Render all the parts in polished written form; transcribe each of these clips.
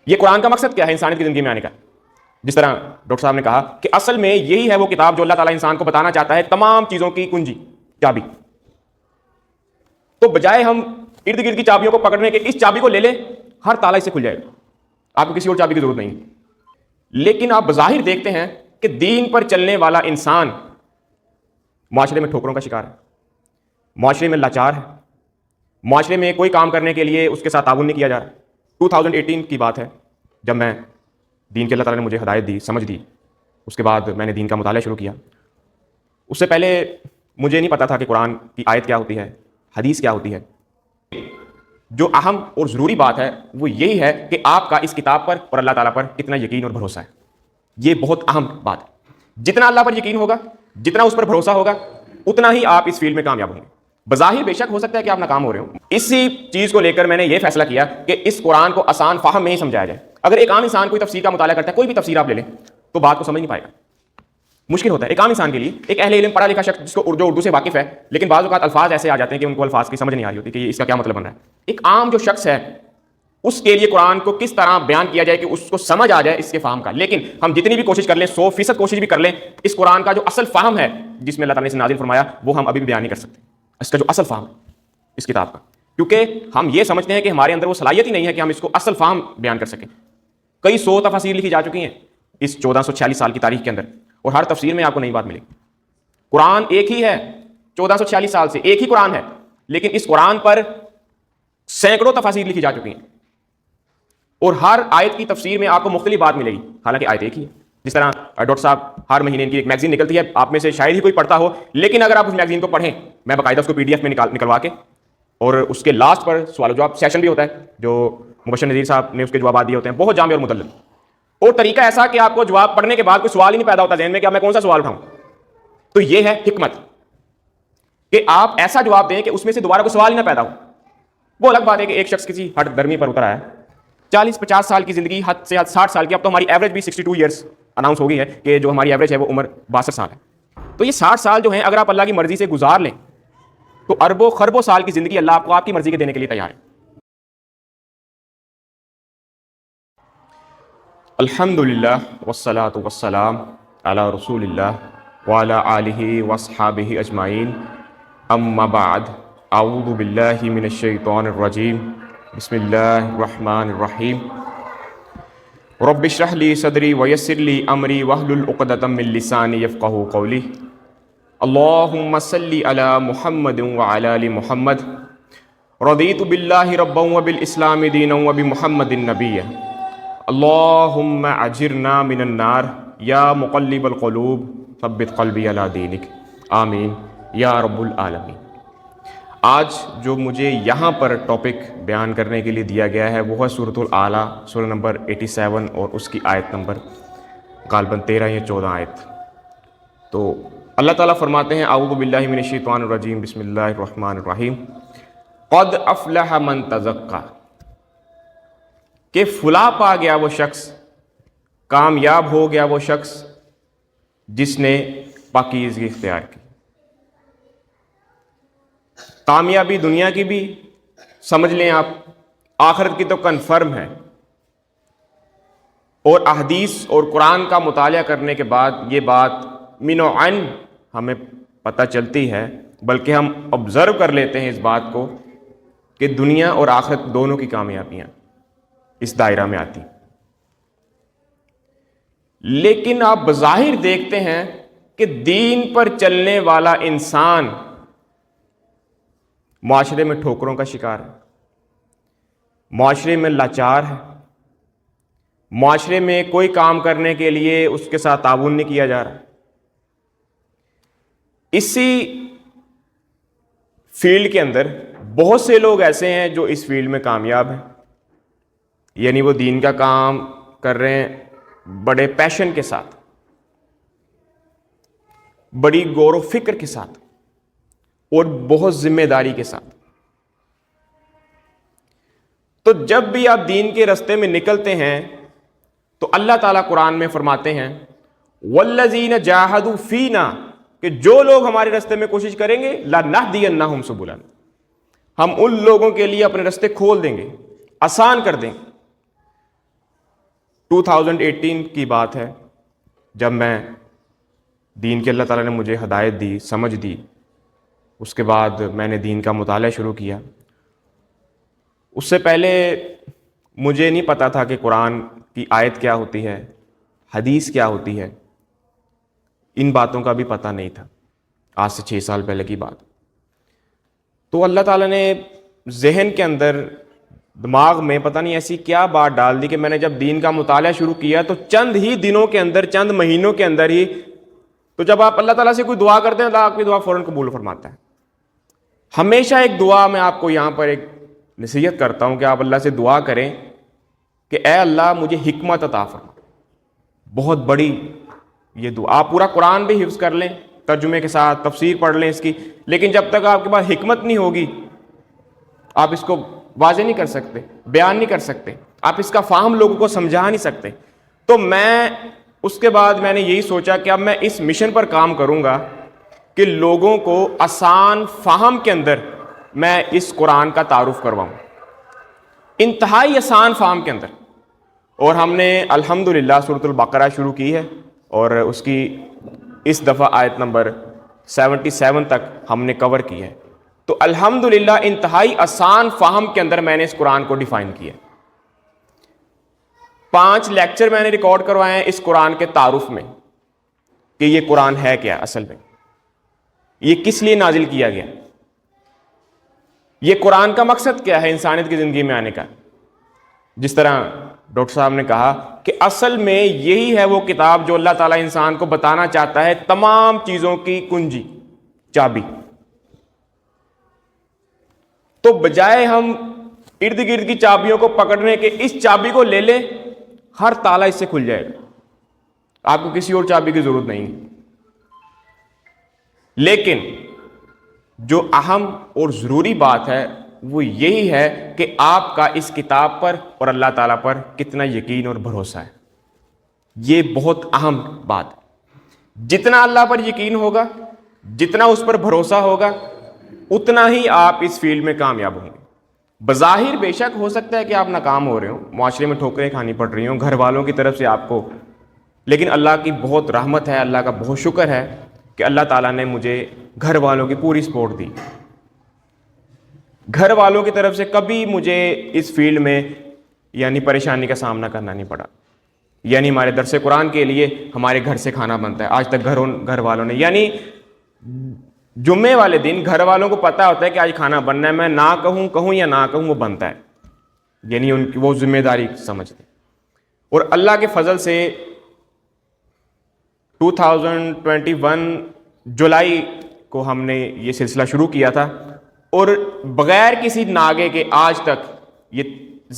یہ قرآن کا مقصد کیا ہے انسانیت کی زندگی میں آنے کا؟ جس طرح ڈاکٹر صاحب نے کہا کہ اصل میں یہی ہے وہ کتاب جو اللہ تعالیٰ انسان کو بتانا چاہتا ہے تمام چیزوں کی کنجی، چابی. تو بجائے ہم ارد گرد کی چابیوں کو پکڑنے کے اس چابی کو لے لیں، ہر تالا اس سے کھل جائے گا، آپ کو کسی اور چابی کی ضرورت نہیں. لیکن آپ بظاہر دیکھتے ہیں کہ دین پر چلنے والا انسان معاشرے میں ٹھوکروں کا شکار ہے، معاشرے میں لاچار ہے، معاشرے میں کوئی کام کرنے کے لیے اس کے ساتھ تعاون نہیں کیا جا رہا. 2018 کی بات ہے جب میں دین کے اللہ تعالیٰ نے مجھے ہدایت دی، سمجھ دی، اس کے بعد میں نے دین کا مطالعہ شروع کیا. اس سے پہلے مجھے نہیں پتا تھا کہ قرآن کی آیت کیا ہوتی ہے، حدیث کیا ہوتی ہے. جو اہم اور ضروری بات ہے وہ یہی ہے کہ آپ کا اس کتاب پر اور اللہ تعالیٰ پر کتنا یقین اور بھروسہ ہے. یہ بہت اہم بات ہے. جتنا اللہ پر یقین ہوگا، جتنا اس پر بھروسہ ہوگا، اتنا ہی آپ اس فیلڈ میں کامیاب ہوں گے. بظاہر بے شک ہو سکتا ہے کہ آپ ناکام ہو رہے ہوں. اسی چیز کو لے کر میں نے یہ فیصلہ کیا کہ اس قرآن کو آسان فہم میں ہی سمجھایا جائے. اگر ایک عام انسان کوئی تفسیر کا مطالعہ کرتا ہے، کوئی بھی تفسیر آپ لے لیں، تو بات کو سمجھ نہیں پائے گا، مشکل ہوتا ہے ایک عام انسان کے لیے. ایک اہل علم پڑھا لکھا شخص جس کو اردو سے واقف ہے، لیکن بعض اوقات الفاظ ایسے آ جاتے ہیں کہ ان کو الفاظ کی سمجھ نہیں آ رہی ہوتی کہ اس کا کیا مطلب بن رہا ہے. ایک عام جو شخص ہے اس کے لیے قرآن کو کس طرح بیان کیا جائے کہ اس کو سمجھ آ جائے اس کے فہم کا. لیکن ہم جتنی بھی کوشش کر لیں، 100% کوشش بھی کر لیں، اس قرآن کا جو اصل فہم ہے جس میں اللہ تعالیٰ نے اسے نازل فرمایا، وہ ہم ابھی بھی بیان نہیں کر سکتے. اس کا جو اصل فہم ہے اس کتاب کا، کیونکہ ہم یہ سمجھتے ہیں کہ ہمارے اندر وہ صلاحیت ہی نہیں ہے کہ ہم اس کو اصل فہم بیان کر سکیں. کئی 100 تفاسیر لکھی جا چکی ہیں اس 1446 سال کی تاریخ کے اندر، اور ہر تفسیر میں آپ کو نئی بات ملے گی. قرآن ایک ہی ہے 1446 سال سے، ایک ہی قرآن ہے، لیکن اس قرآن پر سینکڑوں تفاسیر لکھی جا چکی ہیں، اور ہر آیت کی تفسیر میں آپ کو مختلف بات ملے گی، حالانکہ آیت ایک ہی ہے. جس طرح ڈاکٹر صاحب ہر مہینے ان کی ایک میگزین نکلتی ہے، آپ میں سے شاید ہی کوئی پڑھتا ہو، لیکن اگر آپ اس میگزین کو پڑھیں، میں باقاعدہ اس کو PDF میں نکلوا کے، اور اس کے لاسٹ پر سوال و جواب سیشن بھی ہوتا ہے جو مبشر نذیر صاحب نے اس کے جوابات دیے ہوتے ہیں، بہت جامع اور مدلل، اور طریقہ ایسا کہ آپ کو جواب پڑھنے کے بعد کوئی سوال ہی نہیں پیدا ہوتا ذہن میں کہ اب میں کون سا سوال اٹھاؤں. تو یہ ہے حکمت کہ آپ ایسا جواب دیں کہ اس میں سے دوبارہ کوئی سوال ہی نہ پیدا ہو. وہ الگ بات ہے کہ ایک شخص کسی ہٹ درمی پر اترا ہے، 40-50 سال کی زندگی، حد سے حد 60 سال کی، اب تو ہماری ایوریج بھی 62 ایئرس اناؤنس ہو گئی ہے کہ جو ہماری ایوریج ہے وہ عمر 62 سال ہے. تو یہ 60 سال جو ہیں اگر آپ اللہ کی مرضی سے گزار لیں تو اربوں خربوں سال کی زندگی اللہ آپ کو آپ کی مرضی کے دینے کے لیے تیار ہے. الحمدللہ والصلاۃ والسلام علی رسول اللہ وعلی آلہ واصحابہ اجمعین، اما بعد، اعوذ باللہ من الشیطان الرجیم، بسم اللہ الرحمن الرحیم. رب اشرح لی صدری ویسر لی امری واحلل عقدۃ من لسانی یفقہوا قولی. اللہم صلی علی محمد وعلی آل محمد. رضیت باللہ ربا وبالاسلام دینا وبمحمد نبیا. اللہم اجرنا من النار یا مقلب القلوب ثبت قلبی علی دینک، آمین یا رب العالمین. آج جو مجھے یہاں پر ٹاپک بیان کرنے کے لیے دیا گیا ہے وہ ہے سورۃ الاعلیٰ، سورہ نمبر 87 اور اس کی آیت نمبر غالباً 13 یا 14 آیت. تو اللہ تعالیٰ فرماتے ہیں اعوذ باللہ من الشیطان الرجیم، بسم اللہ الرحمن الرحیم. قد افلح من تزکیٰ، کہ فلاح پا گیا وہ شخص، کامیاب ہو گیا وہ شخص جس نے پاکیزگی اختیار کی. کامیابی دنیا کی بھی سمجھ لیں آپ، آخرت کی تو کنفرم ہے. اور احادیث اور قرآن کا مطالعہ کرنے کے بعد یہ بات من و عن ہمیں پتہ چلتی ہے، بلکہ ہم آبزرو کر لیتے ہیں اس بات کو کہ دنیا اور آخرت دونوں کی کامیابیاں اس دائرہ میں آتی. لیکن آپ بظاہر دیکھتے ہیں کہ دین پر چلنے والا انسان معاشرے میں ٹھوکروں کا شکار ہے، معاشرے میں لاچار ہے، معاشرے میں کوئی کام کرنے کے لیے اس کے ساتھ تعاون نہیں کیا جا رہا. اسی فیلڈ کے اندر بہت سے لوگ ایسے ہیں جو اس فیلڈ میں کامیاب ہیں، یعنی وہ دین کا کام کر رہے ہیں بڑے پیشن کے ساتھ، بڑی غور و فکر کے ساتھ، اور بہت ذمہ داری کے ساتھ. تو جب بھی آپ دین کے راستے میں نکلتے ہیں تو اللہ تعالیٰ قرآن میں فرماتے ہیں والذین جاہدوا فینا، کہ جو لوگ ہمارے راستے میں کوشش کریں گے لنہدینہم سبلنا، ہم ان لوگوں کے لیے اپنے راستے کھول دیں گے، آسان کر دیں گے. 2018 کی بات ہے جب میں دین کی اللہ تعالیٰ نے مجھے ہدایت دی، سمجھ دی، اس کے بعد میں نے دین کا مطالعہ شروع کیا۔ اس سے پہلے مجھے نہیں پتہ تھا کہ قرآن کی آیت کیا ہوتی ہے، حدیث کیا ہوتی ہے، ان باتوں کا بھی پتہ نہیں تھا، آج سے 6 سال پہلے کی بات۔ تو اللہ تعالیٰ نے ذہن کے اندر، دماغ میں پتہ نہیں ایسی کیا بات ڈال دی کہ میں نے جب دین کا مطالعہ شروع کیا تو چند ہی دنوں کے اندر، چند مہینوں کے اندر ہی، تو جب آپ اللہ تعالیٰ سے کوئی دعا کرتے ہیں اللہ آپ کی دعا فوراً قبول فرماتا ہے۔ ہمیشہ ایک دعا میں آپ کو یہاں پر ایک نصیحت کرتا ہوں کہ آپ اللہ سے دعا کریں کہ اے اللہ مجھے حکمت عطا فرما۔ بہت بڑی یہ دعا، آپ پورا قرآن بھی حفظ کر لیں ترجمے کے ساتھ، تفسیر پڑھ لیں اس کی، لیکن جب تک آپ کے پاس حکمت نہیں ہوگی آپ اس کو واضح نہیں کر سکتے، بیان نہیں کر سکتے، آپ اس کا فہم لوگوں کو سمجھا نہیں سکتے۔ تو میں اس کے بعد میں نے یہی سوچا کہ اب میں اس مشن پر کام کروں گا کہ لوگوں کو آسان فہم کے اندر میں اس قرآن کا تعارف کرواؤں، انتہائی آسان فہم کے اندر۔ اور ہم نے الحمدللہ سورۃ البقرہ شروع کی ہے اور اس کی اس دفعہ آیت نمبر 77 تک ہم نے کور کی ہے۔ تو الحمدللہ انتہائی آسان فہم کے اندر میں نے اس قرآن کو ڈیفائن کیا۔ 5 لیکچر میں نے ریکارڈ کروائے ہیں اس قرآن کے تعارف میں کہ یہ قرآن ہے کیا، اصل میں یہ کس لیے نازل کیا گیا، یہ قرآن کا مقصد کیا ہے انسانیت کی زندگی میں آنے کا۔ جس طرح ڈاکٹر صاحب نے کہا کہ اصل میں یہی ہے وہ کتاب جو اللہ تعالیٰ انسان کو بتانا چاہتا ہے تمام چیزوں کی کنجی، چابی۔ تو بجائے ہم ارد گرد کی چابیوں کو پکڑنے کے اس چابی کو لے لیں، ہر تالا اس سے کھل جائے گا، آپ کو کسی اور چابی کی ضرورت نہیں۔ لیکن جو اہم اور ضروری بات ہے وہ یہی ہے کہ آپ کا اس کتاب پر اور اللہ تعالیٰ پر کتنا یقین اور بھروسہ ہے۔ یہ بہت اہم بات ہے۔ جتنا اللہ پر یقین ہوگا، جتنا اس پر بھروسہ ہوگا، اتنا ہی آپ اس فیلڈ میں کامیاب ہوں گے۔ بظاہر بے شک ہو سکتا ہے کہ آپ ناکام ہو رہے ہوں، معاشرے میں ٹھوکریں کھانی پڑ رہی ہوں گھر والوں کی طرف سے آپ کو، لیکن اللہ کی بہت رحمت ہے، اللہ کا بہت شکر ہے کہ اللہ تعالیٰ نے مجھے گھر والوں کی پوری سپورٹ دی۔ گھر والوں کی طرف سے کبھی مجھے اس فیلڈ میں یعنی پریشانی کا سامنا کرنا نہیں پڑا۔ یعنی ہمارے درس قرآن کے لیے ہمارے گھر سے کھانا بنتا ہے، آج تک گھر والوں نے، یعنی جمعے والے دن گھر والوں کو پتہ ہوتا ہے کہ آج کھانا بننا ہے، میں نہ کہوں یا نہ کہوں وہ بنتا ہے، یعنی ان کی وہ ذمہ داری سمجھتے۔ اور اللہ کے فضل سے 2021 جولائی کو ہم نے یہ سلسلہ شروع کیا تھا اور بغیر کسی ناغے کے آج تک یہ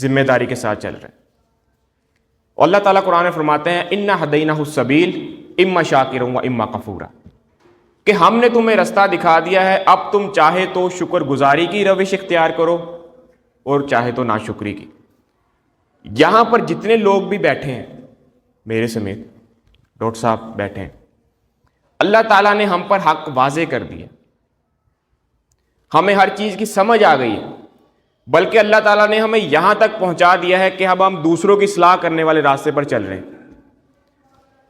ذمہ داری کے ساتھ چل رہا ہے۔ اور اللہ تعالیٰ قرآن میں فرماتے ہیں اِنَّا ہَدَيْنَاهُ السَّبِيلَ اِمَّا شَاكِرًا وَإِمَّا كَفُورًا، کہ ہم نے تمہیں رستہ دکھا دیا ہے، اب تم چاہے تو شکر گزاری کی روش اختیار کرو اور چاہے تو ناشکری کی۔ یہاں پر جتنے لوگ بھی بیٹھے ہیں میرے سمیت، ڈاکٹر صاحب بیٹھے ہیں، اللہ تعالیٰ نے ہم پر حق واضح کر دیا، ہمیں ہر چیز کی سمجھ آ گئی ہے، بلکہ اللہ تعالیٰ نے ہمیں یہاں تک پہنچا دیا ہے کہ اب ہم دوسروں کی اصلاح کرنے والے راستے پر چل رہے ہیں۔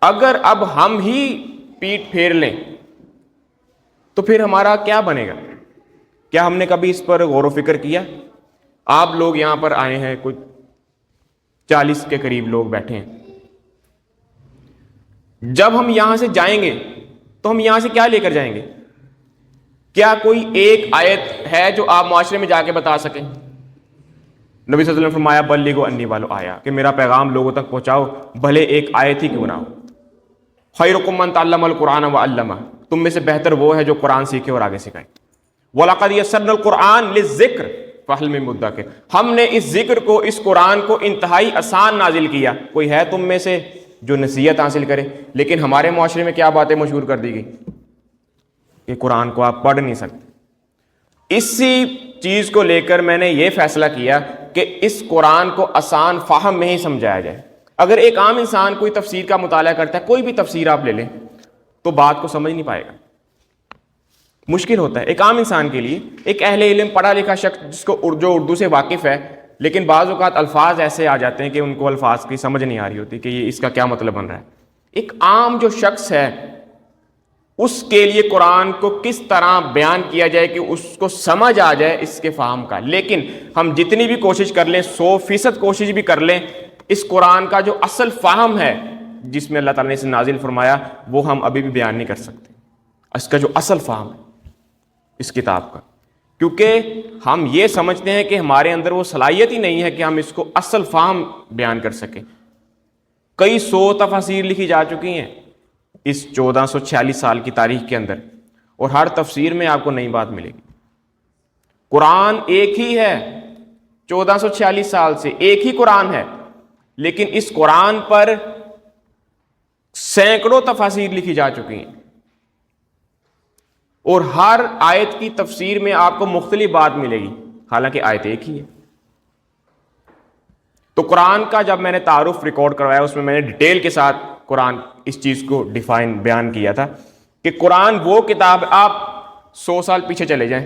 اگر اب ہم ہی پیٹ پھیر لیں تو پھر ہمارا کیا بنے گا؟ کیا ہم نے کبھی اس پر غور و فکر کیا؟ آپ لوگ یہاں پر آئے ہیں، کچھ 40 کے قریب لوگ بیٹھے ہیں۔ جب ہم یہاں سے جائیں گے تو ہم یہاں سے کیا لے کر جائیں گے؟ کیا کوئی ایک آیت ہے جو آپ معاشرے میں جا کے بتا سکیں؟ نبی صلی اللہ علیہ وسلم نے فرمایا بلغوا انی ولو آیا، کہ میرا پیغام لوگوں تک پہنچاؤ بھلے ایک آیت ہی کیوں نہ ہو۔ خیرکم من تعلم القرآن وعلمہ، تم میں سے بہتر وہ ہے جو قرآن سیکھے اور آگے سکھائے۔ وَلَقَدْ يَسَّرْنَا الْقُرْآنَ لِلذِّكْرِ فَهَلْ مِن مُدَّكِرٍ، ہم نے اس ذکر کو، اس قرآن کو انتہائی آسان نازل کیا، کوئی ہے تم میں سے جو نصیحت حاصل کرے؟ لیکن ہمارے معاشرے میں کیا باتیں مشہور کر دی گئی کہ قرآن کو آپ پڑھ نہیں سکتے۔ اسی چیز کو لے کر میں نے یہ فیصلہ کیا کہ اس قرآن کو آسان فہم میں ہی سمجھایا جائے۔ اگر ایک عام انسان کوئی تفسیر کا مطالعہ کرتا ہے، کوئی بھی تفسیر آپ لے لیں، تو بات کو سمجھ نہیں پائے گا، مشکل ہوتا ہے ایک عام انسان کے لیے۔ ایک اہل علم پڑھا لکھا شخص جس کو اردو سے واقف ہے، لیکن بعض اوقات الفاظ ایسے آ جاتے ہیں کہ ان کو الفاظ کی سمجھ نہیں آ رہی ہوتی کہ یہ اس کا کیا مطلب بن رہا ہے. ایک عام جو شخص ہے اس کے لیے قرآن کو کس طرح بیان کیا جائے کہ اس کو سمجھ آ جائے اس کے فہم کا. لیکن ہم جتنی بھی کوشش کر لیں، 100% کوشش بھی کر لیں، اس قرآن کا جو اصل فہم ہے جس میں اللہ تعالیٰ نے اسے نازل فرمایا وہ ہم ابھی بھی بیان نہیں کر سکتے. اس کا جو اصل فہم ہے اس کتاب کا، کیونکہ ہم یہ سمجھتے ہیں کہ ہمارے اندر وہ صلاحیت ہی نہیں ہے کہ ہم اس کو اصل فہم بیان کر سکیں. کئی 100 تفاسیر لکھی جا چکی ہیں اس 1446 سال کی تاریخ کے اندر، اور ہر تفسیر میں آپ کو نئی بات ملے گی. قرآن ایک ہی ہے 1446 سال سے، ایک ہی قرآن ہے، لیکن اس قرآن پر سینکڑوں تفاسیر لکھی جا چکی ہیں، اور ہر آیت کی تفسیر میں آپ کو مختلف بات ملے گی، حالانکہ آیت ایک ہی ہے. تو قرآن کا جب میں نے تعارف ریکارڈ کروایا اس میں میں نے ڈیٹیل کے ساتھ قرآن اس چیز کو بیان کیا تھا کہ قرآن وہ کتاب، آپ 100 سال پیچھے چلے جائیں،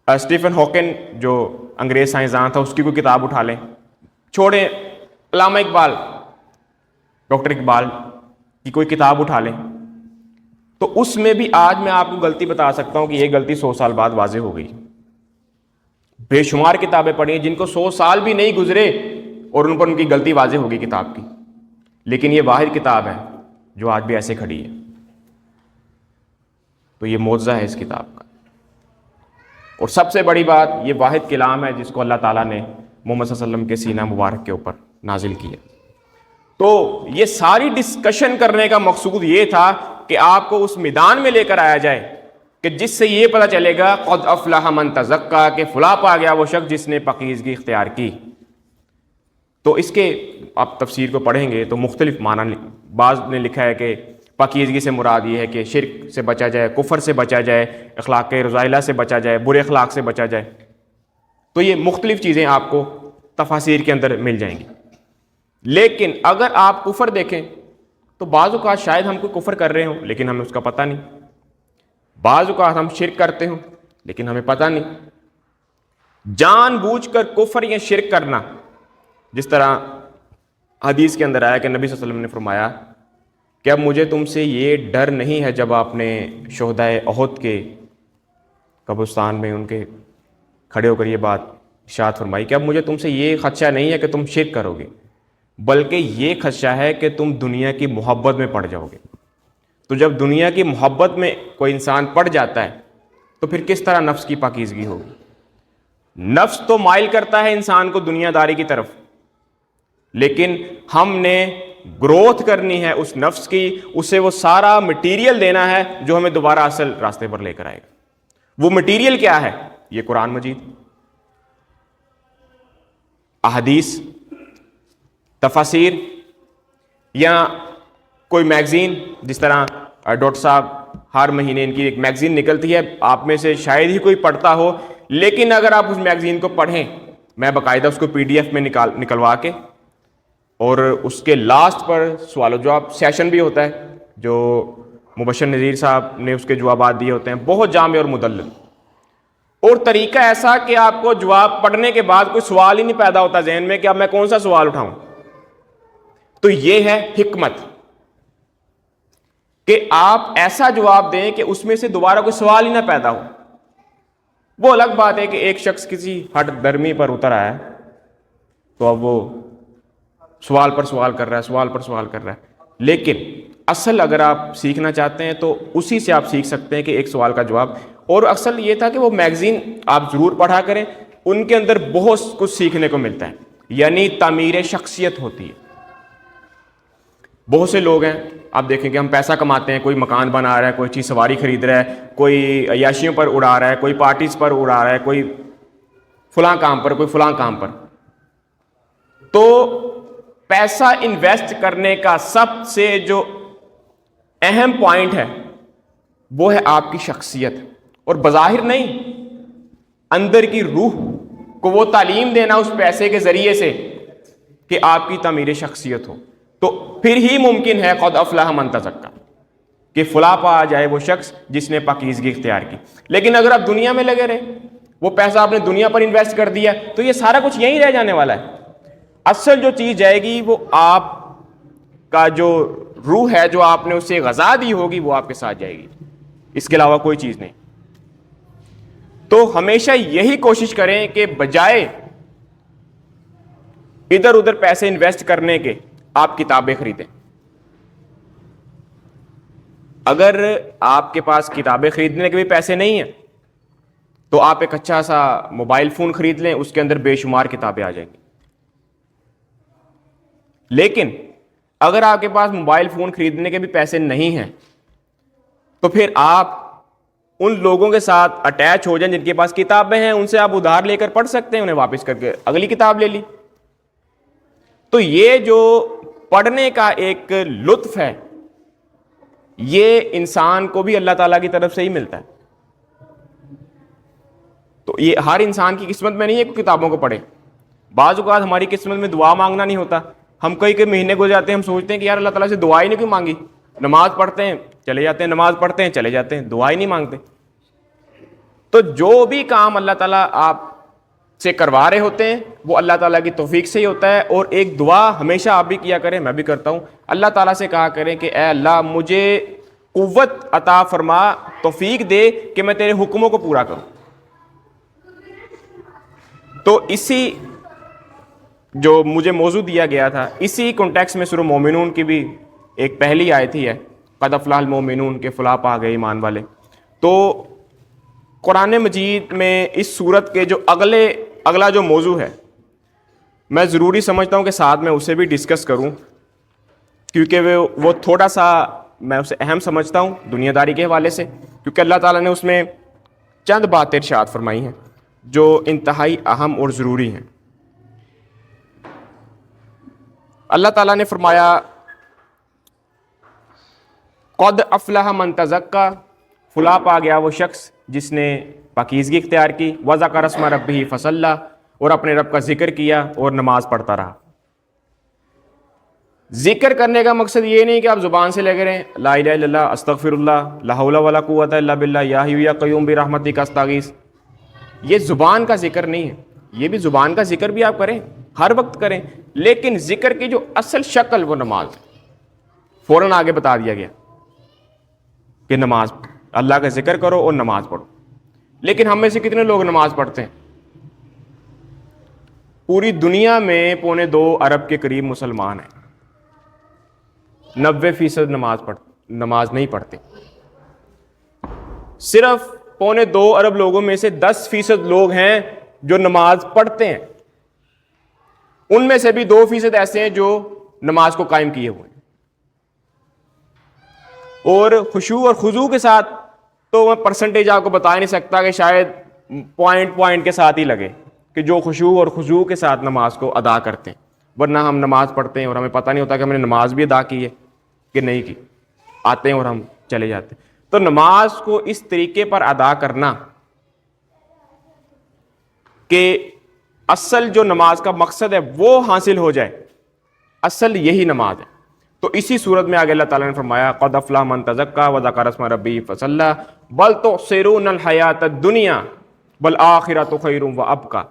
اسٹیفن ہاکن جو انگریز سائنسدان تھا اس کی کوئی کتاب اٹھا لیں، چھوڑیں علامہ اقبال، ڈاکٹر اقبال کی کوئی کتاب اٹھا لیں، تو اس میں بھی آج میں آپ کو غلطی بتا سکتا ہوں کہ یہ غلطی 100 سال بعد واضح ہو گئی. بے شمار کتابیں پڑھی ہیں جن کو 100 سال بھی نہیں گزرے اور ان پر ان کی غلطی واضح ہوگی کتاب کی، لیکن یہ واحد کتاب ہے جو آج بھی ایسے کھڑی ہے. تو یہ معجزہ ہے اس کتاب کا. اور سب سے بڑی بات، یہ واحد کلام ہے جس کو اللہ تعالیٰ نے محمد صلی اللہ علیہ وسلم کے سینہ مبارک کے اوپر نازل کیا. تو یہ ساری ڈسکشن کرنے کا مقصود یہ تھا کہ آپ کو اس میدان میں لے کر آیا جائے کہ جس سے یہ پتہ چلے گا قد افلح من تزکا، کہ فلاح پا گیا وہ شخص جس نے پاکیزگی اختیار کی. تو اس کے آپ تفسیر کو پڑھیں گے تو مختلف معنی، بعض نے لکھا ہے کہ پاکیزگی سے مراد یہ ہے کہ شرک سے بچا جائے، کفر سے بچا جائے، اخلاق رذائلہ سے بچا جائے، برے اخلاق سے بچا جائے. تو یہ مختلف چیزیں آپ کو تفاسیر کے اندر مل جائیں گی. لیکن اگر آپ کفر دیکھیں تو بعض اوقات شاید ہم کوئی کفر کر رہے ہوں لیکن ہمیں اس کا پتہ نہیں، بعض اوقات ہم شرک کرتے ہوں لیکن ہمیں پتہ نہیں. جان بوجھ کر کفر یا شرک کرنا، جس طرح حدیث کے اندر آیا کہ نبی صلی اللہ علیہ وسلم نے فرمایا کہ اب مجھے تم سے یہ ڈر نہیں ہے، جب آپ نے شہدائے احد کے قبرستان میں ان کے کھڑے ہو کر یہ بات ارشاد فرمائی کہ اب مجھے تم سے یہ خدشہ نہیں ہے کہ تم شرک کرو گے، بلکہ یہ خدشہ ہے کہ تم دنیا کی محبت میں پڑ جاؤ گے. تو جب دنیا کی محبت میں کوئی انسان پڑ جاتا ہے تو پھر کس طرح نفس کی پاکیزگی ہوگی؟ نفس تو مائل کرتا ہے انسان کو دنیا داری کی طرف، لیکن ہم نے گروتھ کرنی ہے اس نفس کی، اسے وہ سارا مٹیریل دینا ہے جو ہمیں دوبارہ اصل راستے پر لے کر آئے گا. وہ مٹیریل کیا ہے؟ یہ قرآن مجید، احادیث، تفاسیر، یا کوئی میگزین. جس طرح ڈاکٹر صاحب ہر مہینے ان کی ایک میگزین نکلتی ہے، آپ میں سے شاید ہی کوئی پڑھتا ہو، لیکن اگر آپ اس میگزین کو پڑھیں، میں باقاعدہ اس کو PDF میں نکلوا کے، اور اس کے لاسٹ پر سوال و جواب سیشن بھی ہوتا ہے جو مبشر نذیر صاحب نے اس کے جوابات دیے ہوتے ہیں، بہت جامع اور مدلل، اور طریقہ ایسا کہ آپ کو جواب پڑھنے کے بعد کوئی سوال ہی نہیں پیدا ہوتا ذہن میں کہ اب میں کون سا سوال اٹھاؤں. تو یہ ہے حکمت کہ آپ ایسا جواب دیں کہ اس میں سے دوبارہ کوئی سوال ہی نہ پیدا ہو. وہ الگ بات ہے کہ ایک شخص کسی ہٹ درمی پر اتر آیا ہے تو اب وہ سوال پر سوال کر رہا ہے، سوال پر سوال کر رہا ہے، لیکن اصل اگر آپ سیکھنا چاہتے ہیں تو اسی سے آپ سیکھ سکتے ہیں کہ ایک سوال کا جواب. اور اصل یہ تھا کہ وہ میگزین آپ ضرور پڑھا کریں، ان کے اندر بہت کچھ سیکھنے کو ملتا ہے، یعنی تعمیر شخصیت ہوتی ہے. بہت سے لوگ ہیں آپ دیکھیں کہ ہم پیسہ کماتے ہیں، کوئی مکان بنا رہا ہے، کوئی چیز سواری خرید رہا ہے، کوئی عیاشیوں پر اڑا رہا ہے، کوئی پارٹیز پر اڑا رہا ہے، کوئی فلاں کام پر، کوئی فلاں کام پر. تو پیسہ انویسٹ کرنے کا سب سے جو اہم پوائنٹ ہے وہ ہے آپ کی شخصیت، اور بظاہر نہیں، اندر کی روح کو وہ تعلیم دینا اس پیسے کے ذریعے سے کہ آپ کی تعمیر شخصیت ہو. تو پھر ہی ممکن ہے قد افلح من تزکا، کہ فلاح پا جائے وہ شخص جس نے پاکیزگی اختیار کی. لیکن اگر آپ دنیا میں لگے رہے، وہ پیسہ آپ نے دنیا پر انویسٹ کر دیا تو یہ سارا کچھ یہیں رہ جانے والا ہے. اصل جو چیز جائے گی وہ آپ کا جو روح ہے, جو آپ نے اسے غذا دی ہوگی, وہ آپ کے ساتھ جائے گی, اس کے علاوہ کوئی چیز نہیں. تو ہمیشہ یہی کوشش کریں کہ بجائے ادھر ادھر پیسے انویسٹ کرنے کے آپ کتابیں خریدیں. اگر آپ کے پاس کتابیں خریدنے کے بھی پیسے نہیں ہیں تو آپ ایک اچھا سا موبائل فون خرید لیں, اس کے اندر بے شمار کتابیں آ جائیں گی. لیکن اگر آپ کے پاس موبائل فون خریدنے کے بھی پیسے نہیں ہیں تو پھر آپ ان لوگوں کے ساتھ اٹیچ ہو جائیں جن کے پاس کتابیں ہیں, ان سے آپ ادھار لے کر پڑھ سکتے ہیں, انہیں واپس کر کے اگلی کتاب لے لی. تو یہ جو پڑھنے کا ایک لطف ہے یہ انسان کو بھی اللہ تعالیٰ کی طرف سے ہی ملتا ہے. تو یہ ہر انسان کی قسمت میں نہیں ہے کہ کتابوں کو پڑھے. بعض اوقات ہماری قسمت میں دعا مانگنا نہیں ہوتا, ہم کئی مہینے گزر جاتے ہیں, ہم سوچتے ہیں کہ یار اللہ تعالیٰ سے دعا ہی نہیں کیوں مانگی. نماز پڑھتے ہیں چلے جاتے ہیں, نماز پڑھتے ہیں چلے جاتے ہیں, دعا ہی نہیں مانگتے. تو جو بھی کام اللہ تعالیٰ آپ سے کروا رہے ہوتے ہیں وہ اللہ تعالیٰ کی توفیق سے ہی ہوتا ہے. اور ایک دعا ہمیشہ آپ بھی کیا کریں, میں بھی کرتا ہوں, اللہ تعالیٰ سے کہا کریں کہ اے اللہ مجھے قوت عطا فرما, توفیق دے کہ میں تیرے حکموں کو پورا کروں. تو اسی جو مجھے موضوع دیا گیا تھا اسی کانٹیکس میں سورہ مومنون کی بھی ایک پہلی آیت ہی ہے, قد افلح المومنون, کے فلاح پا گئے ایمان والے. تو قرآن مجید میں اس سورت کے جو اگلا جو موضوع ہے میں ضروری سمجھتا ہوں کہ ساتھ میں اسے بھی ڈسکس کروں, کیونکہ وہ تھوڑا سا میں اسے اہم سمجھتا ہوں دنیا داری کے حوالے سے, کیونکہ اللہ تعالیٰ نے اس میں چند باتیں ارشاد فرمائی ہیں جو انتہائی اہم اور ضروری ہیں. اللہ تعالیٰ نے فرمایا قد افلح من تزکا, فلاح پا گیا وہ شخص جس نے پاکیزگی اختیار کی, وذکر اسم ربہ فصلی, اور اپنے رب کا ذکر کیا اور نماز پڑھتا رہا. ذکر کرنے کا مقصد یہ نہیں کہ آپ زبان سے لگے رہیں لا الہ الا اللہ, استغفر اللہ, لا حول ولا قوت الا باللہ, یا حی یا قیوم برحمتک استغیث. یہ زبان کا ذکر نہیں ہے, یہ بھی زبان کا ذکر بھی آپ کریں, ہر وقت کریں, لیکن ذکر کی جو اصل شکل وہ نماز ہے. فوراً آگے بتا دیا گیا کہ نماز, اللہ کا ذکر کرو اور نماز پڑھو. لیکن ہم میں سے کتنے لوگ نماز پڑھتے ہیں؟ پوری دنیا میں 2.25 ارب کے قریب مسلمان ہیں, 90% نماز نہیں پڑھتے. صرف 2.25 ارب لوگوں میں سے 10% لوگ ہیں جو نماز پڑھتے ہیں. ان میں سے بھی 2% ایسے ہیں جو نماز کو قائم کیے ہوئے ہیں. اور خشوع اور خضوع کے ساتھ تو میں پرسنٹیج آپ کو بتا نہیں سکتا, کہ شاید پوائنٹ کے ساتھ ہی لگے کہ جو خشوع اور خضوع کے ساتھ نماز کو ادا کرتے ہیں. ورنہ ہم نماز پڑھتے ہیں اور ہمیں پتہ نہیں ہوتا کہ ہم نے نماز بھی ادا کی ہے کہ نہیں کی, آتے ہیں اور ہم چلے جاتے ہیں. تو نماز کو اس طریقے پر ادا کرنا کہ اصل جو نماز کا مقصد ہے وہ حاصل ہو جائے, اصل یہی نماز ہے. تو اسی صورت میں آگے اللہ تعالیٰ نے فرمایا قد افلح من تزکا وذکر اسم ربہ فصلی بل تؤثرون الحیاۃ الدنیا والآخرۃ خیر وابقی.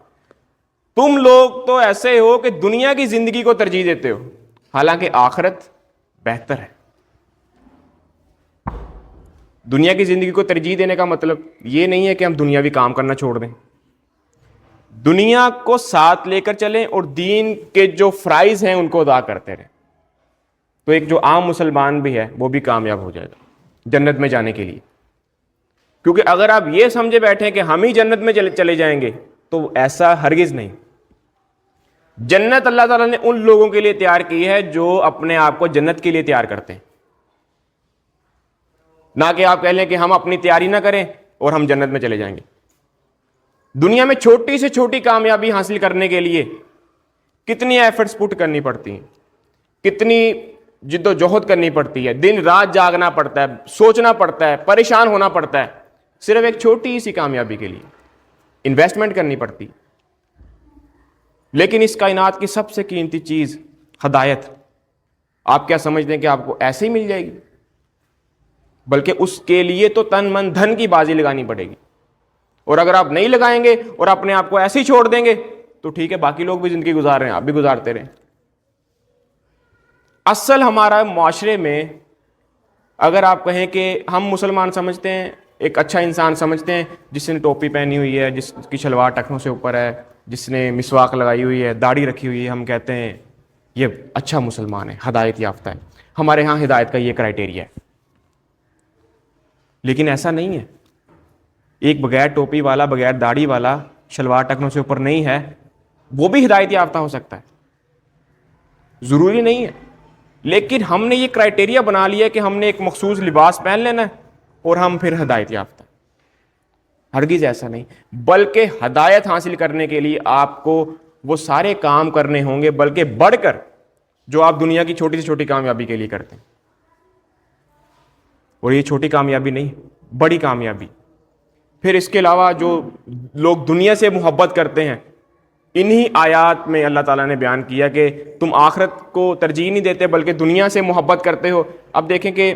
تم لوگ تو ایسے ہو کہ دنیا کی زندگی کو ترجیح دیتے ہو, حالانکہ آخرت بہتر ہے. دنیا کی زندگی کو ترجیح دینے کا مطلب یہ نہیں ہے کہ ہم دنیاوی کام کرنا چھوڑ دیں, دنیا کو ساتھ لے کر چلیں اور دین کے جو فرائض ہیں ان کو ادا کرتے رہیں. تو ایک جو عام مسلمان بھی ہے وہ بھی کامیاب ہو جائے گا جنت میں جانے کے لیے. کیونکہ اگر آپ یہ سمجھے بیٹھیں کہ ہم ہی جنت میں چلے جائیں گے تو ایسا ہرگز نہیں. جنت اللہ تعالیٰ نے ان لوگوں کے لیے تیار کی ہے جو اپنے آپ کو جنت کے لیے تیار کرتے ہیں, نہ کہ آپ کہہ لیں کہ ہم اپنی تیاری نہ کریں اور ہم جنت میں چلے جائیں گے. دنیا میں چھوٹی سے چھوٹی کامیابی حاصل کرنے کے لیے کتنی ایفرٹس پٹ کرنی پڑتی ہیں, کتنی جد و جہد کرنی پڑتی ہے, دن رات جاگنا پڑتا ہے, سوچنا پڑتا ہے, پریشان ہونا پڑتا ہے, صرف ایک چھوٹی سی کامیابی کے لیے انویسٹمنٹ کرنی پڑتی. لیکن اس کائنات کی سب سے قیمتی چیز ہدایت, آپ کیا سمجھتے ہیں کہ آپ کو ایسے ہی مل جائے گی؟ بلکہ اس کے لیے تو تن من دھن کی بازی لگانی پڑے گی. اور اگر آپ نہیں لگائیں گے اور اپنے آپ کو ایسے ہی چھوڑ دیں گے تو ٹھیک ہے، باقی لوگ بھی زندگی گزار رہے ہیں، آپ بھی گزارتے رہیں۔ اصل ہمارا معاشرے میں اگر آپ کہیں کہ ہم مسلمان سمجھتے ہیں، ایک اچھا انسان سمجھتے ہیں جس نے ٹوپی پہنی ہوئی ہے، جس کی شلوار ٹخنوں سے اوپر ہے، جس نے مسواک لگائی ہوئی ہے، داڑھی رکھی ہوئی ہے، ہم کہتے ہیں یہ اچھا مسلمان ہے، ہدایت یافتہ ہے۔ ہمارے ہاں ہدایت کا یہ کرائٹیریا ہے، لیکن ایسا نہیں ہے۔ ایک بغیر ٹوپی والا، بغیر داڑھی والا، شلوار ٹخنوں سے اوپر نہیں ہے، وہ بھی ہدایت یافتہ ہو سکتا ہے، ضروری نہیں ہے۔ لیکن ہم نے یہ کرائٹیریا بنا لیا کہ ہم نے ایک مخصوص لباس پہن لینا ہے اور ہم پھر ہدایت یافتہ۔ ہرگز ایسا نہیں، بلکہ ہدایت حاصل کرنے کے لیے آپ کو وہ سارے کام کرنے ہوں گے، بلکہ بڑھ کر جو آپ دنیا کی چھوٹی سے چھوٹی کامیابی کے لیے کرتے ہیں۔ اور یہ چھوٹی کامیابی نہیں، بڑی کامیابی۔ پھر اس کے علاوہ جو لوگ دنیا سے محبت کرتے ہیں، انہی آیات میں اللہ تعالیٰ نے بیان کیا کہ تم آخرت کو ترجیح نہیں دیتے بلکہ دنیا سے محبت کرتے ہو۔ اب دیکھیں کہ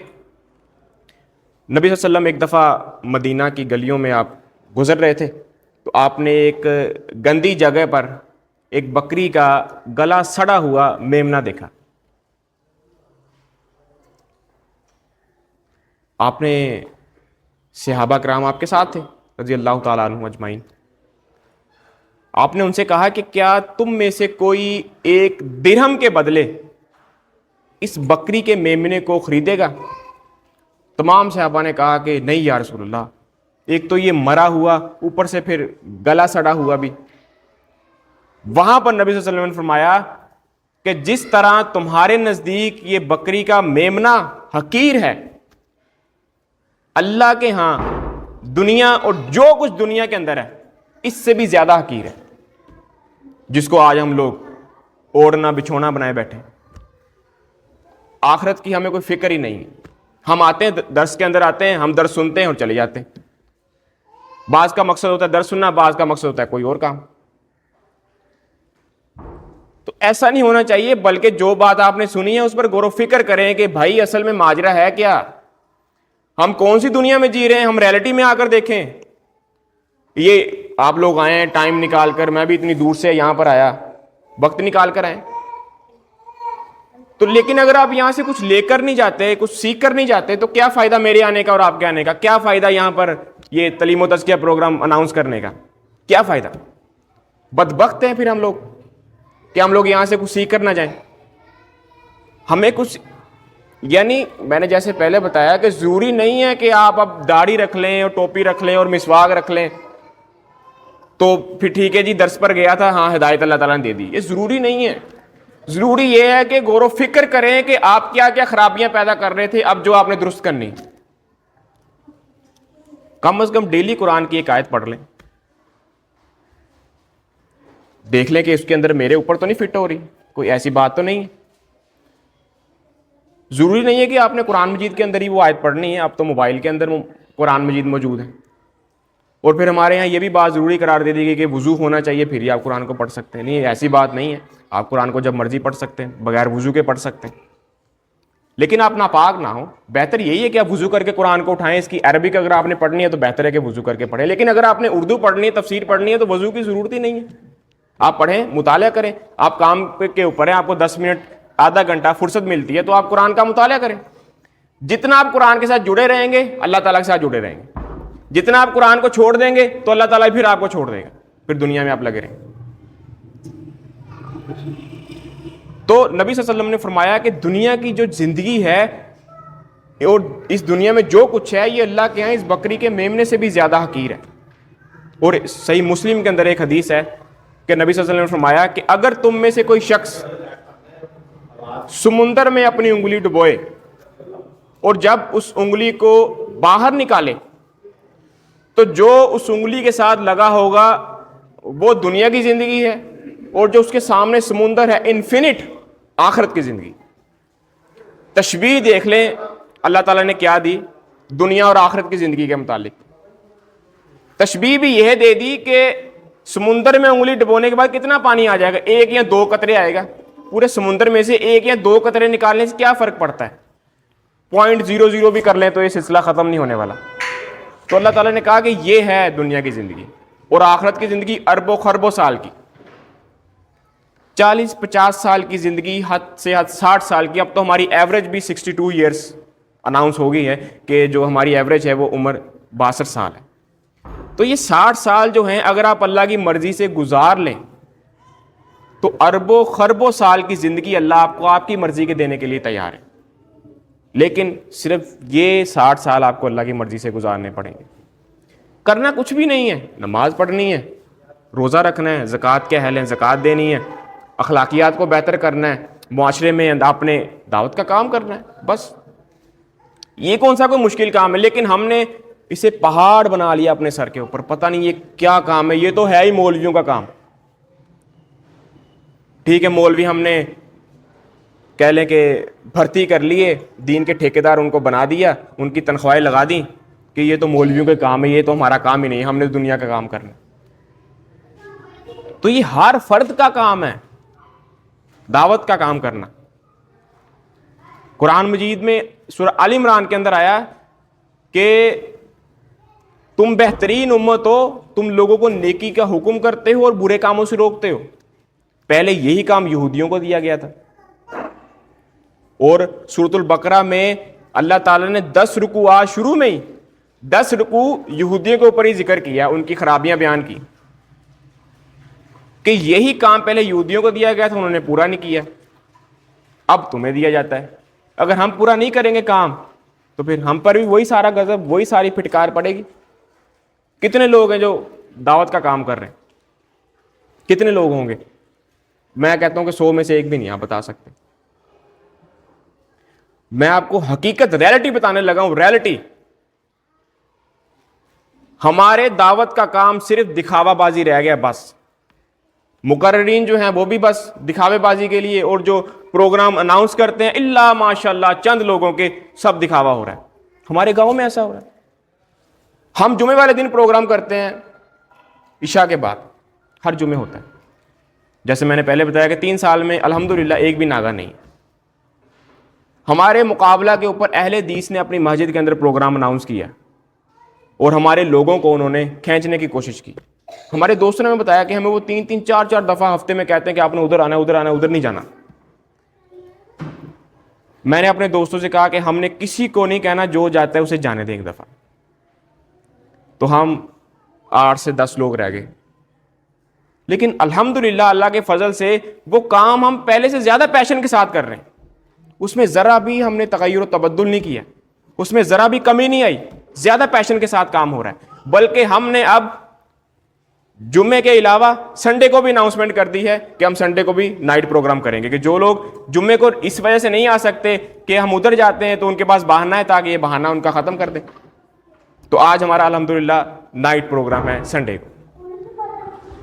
نبی صلی اللہ علیہ وسلم ایک دفعہ مدینہ کی گلیوں میں آپ گزر رہے تھے تو آپ نے ایک گندی جگہ پر ایک بکری کا گلا سڑا ہوا میمنہ دیکھا۔ آپ نے صحابہ کرام آپ کے ساتھ تھے رضی اللہ تعالیٰ عنہم اجمعین، آپ نے ان سے کہا کہ کیا تم میں سے کوئی ایک درہم کے بدلے اس بکری کے میمنے کو خریدے گا؟ تمام صحابہ نے کہا کہ نہیں یا رسول اللہ، ایک تو یہ مرا ہوا، اوپر سے پھر گلا سڑا ہوا بھی۔ وہاں پر نبی صلی اللہ علیہ وسلم نے فرمایا کہ جس طرح تمہارے نزدیک یہ بکری کا میمنا حقیر ہے، اللہ کے ہاں دنیا اور جو کچھ دنیا کے اندر ہے اس سے بھی زیادہ حقیر ہے، جس کو آج ہم لوگ اوڑھنا بچھونا بنائے بیٹھے۔ آخرت کی ہمیں کوئی فکر ہی نہیں ہے۔ ہم آتے ہیں درس کے اندر آتے ہیں، ہم درس سنتے ہیں اور چلے جاتے ہیں۔ بعض کا مقصد ہوتا ہے درس سننا، بعض کا مقصد ہوتا ہے کوئی اور کام۔ تو ایسا نہیں ہونا چاہیے، بلکہ جو بات آپ نے سنی ہے اس پر غور و فکر کریں کہ بھائی اصل میں ماجرا ہے کیا، ہم کون سی دنیا میں جی رہے ہیں، ہم ریئلٹی میں آ کر دیکھیں۔ یہ آپ لوگ آئے ہیں ٹائم نکال کر، میں بھی اتنی دور سے یہاں پر آیا، وقت نکال کر آئے تو، لیکن اگر آپ یہاں سے کچھ لے کر نہیں جاتے، کچھ سیکھ کر نہیں جاتے تو کیا فائدہ میرے آنے کا اور آپ کے آنے کا؟ کیا فائدہ یہاں پر یہ تعلیم و تزکیہ پروگرام اناؤنس کرنے کا؟ کیا فائدہ؟ بدبخت ہیں پھر ہم لوگ کہ ہم لوگ یہاں سے کچھ سیکھ کر نہ جائیں۔ ہمیں کچھ، یعنی میں نے جیسے پہلے بتایا کہ ضروری نہیں ہے کہ آپ اب داڑھی رکھ لیں اور ٹوپی رکھ لیں اور مسواک رکھ لیں تو پھر ٹھیک ہے جی درس پر گیا تھا، ہاں ہدایت اللہ تعالیٰ نے دے دی۔ یہ ضروری نہیں ہے۔ ضروری یہ ہے کہ غور و فکر کریں کہ آپ کیا کیا خرابیاں پیدا کر رہے تھے، اب جو آپ نے درست کرنی۔ کم از کم ڈیلی قرآن کی ایک آیت پڑھ لیں، دیکھ لیں کہ اس کے اندر میرے اوپر تو نہیں فٹ ہو رہی، کوئی ایسی بات تو نہیں ہے۔ ضروری نہیں ہے کہ آپ نے قرآن مجید کے اندر ہی وہ آیت پڑھنی ہے، اب تو موبائل کے اندر قرآن مجید موجود ہے۔ اور پھر ہمارے یہاں یہ بھی بات ضروری قرار دے دی گئی کہ وضو ہونا چاہیے پھر ہی آپ قرآن کو پڑھ سکتے ہیں۔ نہیں، ایسی بات نہیں ہے، آپ قرآن کو جب مرضی پڑھ سکتے ہیں، بغیر وضو کے پڑھ سکتے ہیں، لیکن آپ ناپاک نہ ہو۔ بہتر یہی ہے کہ آپ وضو کر کے قرآن کو اٹھائیں۔ اس کی عربک اگر آپ نے پڑھنی ہے تو بہتر ہے کہ وضو کر کے پڑھیں، لیکن اگر آپ نے اردو پڑھنی ہے، تفسیر پڑھنی ہے تو وضو کی ضرورت ہی نہیں ہے۔ آپ پڑھیں، مطالعہ کریں، آپ کام کے اوپر ہیں، آپ کو 10 منٹ آدھا گھنٹہ فرصت ملتی ہے تو آپ قرآن کا مطالعہ کریں۔ جتنا آپ قرآن کے ساتھ جڑے رہیں گے اللہ تعالیٰ کے ساتھ جڑے رہیں گے، جتنا آپ قرآن کو چھوڑ دیں گے تو اللہ تعالیٰ پھر آپ کو چھوڑ دے گا، پھر دنیا میں آپ لگے رہیں گے۔ تو نبی صلی اللہ علیہ وسلم نے فرمایا کہ دنیا کی جو زندگی ہے اور اس دنیا میں جو کچھ ہے یہ اللہ کے ہاں اس بکری کے میمنے سے بھی زیادہ حقیر ہے۔ اور صحیح مسلم کے اندر ایک حدیث ہے کہ نبی صلی اللہ علیہ وسلم نے فرمایا کہ اگر تم میں سے کوئی شخص سمندر میں اپنی انگلی ڈبوئے اور جب اس انگلی کو باہر نکالے تو جو اس انگلی کے ساتھ لگا ہوگا وہ دنیا کی زندگی ہے، اور جو اس کے سامنے سمندر ہے انفینٹ آخرت کی زندگی۔ تشبیہ دیکھ لیں اللہ تعالیٰ نے کیا دی دنیا اور آخرت کی زندگی کے متعلق۔ تشبیہ بھی یہ دے دی کہ سمندر میں انگلی ڈبونے کے بعد کتنا پانی آ جائے گا؟ 1 یا 2 قطرے آئے گا۔ پورے سمندر میں سے 1 یا 2 قطرے نکالنے سے کیا فرق پڑتا ہے؟ 0.00 بھی کر لیں تو یہ سلسلہ ختم نہیں ہونے والا۔ تو اللہ تعالیٰ نے کہا کہ یہ ہے دنیا کی زندگی، اور آخرت کی زندگی اربوں خربوں سال کی، 40-50 سال کی زندگی، حد سے حد 60 سال کی. اب تو ہماری ایوریج بھی 62 ایئرس اناؤنس ہو گئی ہے کہ جو ہماری ایوریج ہے وہ عمر 62 سال ہے. تو یہ 60 سال جو ہیں اگر آپ اللہ کی مرضی سے گزار لیں تو اربوں خربوں سال کی زندگی اللہ آپ کو آپ کی مرضی کے دینے کے لیے تیار ہے. لیکن صرف یہ 60 سال آپ کو اللہ کی مرضی سے گزارنے پڑیں گے. کرنا کچھ بھی نہیں ہے، نماز پڑھنی ہے، روزہ رکھنا ہے، زکوٰۃ کے اہل ہیں زکوٰۃ دینی ہے، اخلاقیات کو بہتر کرنا ہے، معاشرے میں اپنے دعوت کا کام کرنا ہے، بس. یہ کون سا کوئی مشکل کام ہے؟ لیکن ہم نے اسے پہاڑ بنا لیا اپنے سر کے اوپر. پتہ نہیں یہ کیا کام ہے، یہ تو ہے ہی مولویوں کا کام. ٹھیک ہے، مولوی ہم نے کہہ لیں کہ بھرتی کر لیے، دین کے ٹھیکیدار ان کو بنا دیا، ان کی تنخواہیں لگا دیں کہ یہ تو مولویوں کا کام ہے، یہ تو ہمارا کام ہی نہیں ہے، ہم نے دنیا کا کام کرنا. تو یہ ہر فرد کا کام ہے دعوت کا کام کرنا. قرآن مجید میں سورہ آل عمران کے اندر آیا کہ تم بہترین امت ہو، تم لوگوں کو نیکی کا حکم کرتے ہو اور برے کاموں سے روکتے ہو. پہلے یہی کام یہودیوں کو دیا گیا تھا، اور سورۃ البقرہ میں اللہ تعالیٰ نے 10 رکوعات شروع میں ہی 10 رکوع یہودیوں کے اوپر ہی ذکر کیا، ان کی خرابیاں بیان کی کہ یہی کام پہلے یہودیوں کو دیا گیا تھا، انہوں نے پورا نہیں کیا، اب تمہیں دیا جاتا ہے. اگر ہم پورا نہیں کریں گے کام تو پھر ہم پر بھی وہی سارا غضب، وہی ساری پھٹکار پڑے گی. کتنے لوگ ہیں جو دعوت کا کام کر رہے ہیں؟ کتنے لوگ ہوں گے؟ میں کہتا ہوں کہ 100 میں سے ایک بھی نہیں آپ بتا سکتے. میں آپ کو حقیقت، ریالٹی بتانے لگا ہوں. ریالٹی، ہمارے دعوت کا کام صرف دکھاوا بازی رہ گیا. بس مقررین جو ہیں وہ بھی بس دکھاوے بازی کے لیے، اور جو پروگرام اناؤنس کرتے ہیں اللہ ماشاءاللہ چند لوگوں کے، سب دکھاوا ہو رہا ہے. ہمارے گاؤں میں ایسا ہو رہا ہے. ہم جمعے والے دن پروگرام کرتے ہیں عشاء کے بعد، ہر جمعے ہوتا ہے. جیسے میں نے پہلے بتایا کہ 3 سال میں الحمدللہ ایک بھی ناغہ نہیں. ہمارے مقابلہ کے اوپر اہل حدیث نے اپنی مسجد کے اندر پروگرام اناؤنس کیا اور ہمارے لوگوں کو انہوں نے کھینچنے کی کوشش کی. ہمارے دوستوں نے ہمیں بتایا کہ ہمیں وہ 3-3 4-4 دفعہ ہفتے میں کہتے ہیں کہ آپ نے ادھر آنا ہے، ادھر آنا ہے، ادھر نہیں جانا. میں نے اپنے دوستوں سے کہا کہ ہم نے کسی کو نہیں کہنا، جو جاتا ہے اسے جانے دیں ایک دفعہ. تو ہم 8 سے 10 لوگ رہ گئے. لیکن الحمدللہ اللہ کے فضل سے وہ کام ہم پہلے سے زیادہ پیشن کے ساتھ کر رہے ہیں. اس میں ذرا بھی ہم نے تغیر و تبدل نہیں کیا، اس میں ذرا بھی کمی نہیں آئی. زیادہ پیشن کے ساتھ کام ہو رہا ہے. بلکہ ہم نے اب جمعے کے علاوہ سنڈے کو بھی اناؤنسمنٹ کر دی ہے کہ ہم سنڈے کو بھی نائٹ پروگرام کریں گے، کہ جو لوگ جمعے کو اس وجہ سے نہیں آ سکتے کہ ہم ادھر جاتے ہیں تو ان کے پاس بہانہ ہے، تاکہ یہ بہانہ ان کا ختم کر دیں. تو آج ہمارا الحمدللہ نائٹ پروگرام ہے سنڈے کو.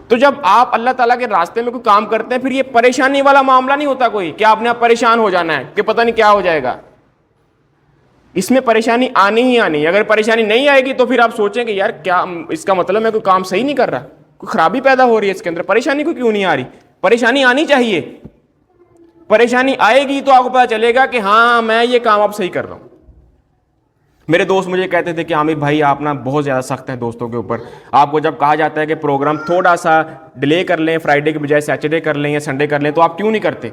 تو جب آپ اللہ تعالیٰ کے راستے میں کوئی کام کرتے ہیں، پھر یہ پریشانی والا معاملہ نہیں ہوتا کوئی کہ آپ نے اب پریشان ہو جانا ہے کہ پتہ نہیں کیا ہو جائے گا. اس میں پریشانی آنی ہی آنی ہے. اگر پریشانی نہیں آئے گی تو پھر آپ سوچیں کہ یار کیا اس کا مطلب میں کوئی کام صحیح نہیں کر رہا، کوئی خرابی پیدا ہو رہی ہے اس کے اندر. پریشانی کو کیوں نہیں آ رہی؟ پریشانی آنی چاہیے. پریشانی آئے گی تو آپ کو پتہ چلے گا کہ ہاں میں یہ کام اب صحیح کر رہا ہوں. میرے دوست مجھے کہتے تھے کہ عامر بھائی آپ نا بہت زیادہ سخت ہیں دوستوں کے اوپر. آپ کو جب کہا جاتا ہے کہ پروگرام تھوڑا سا ڈیلے کر لیں، فرائیڈے کے بجائے سیٹرڈے کر لیں یا سنڈے کر لیں، تو آپ کیوں نہیں کرتے؟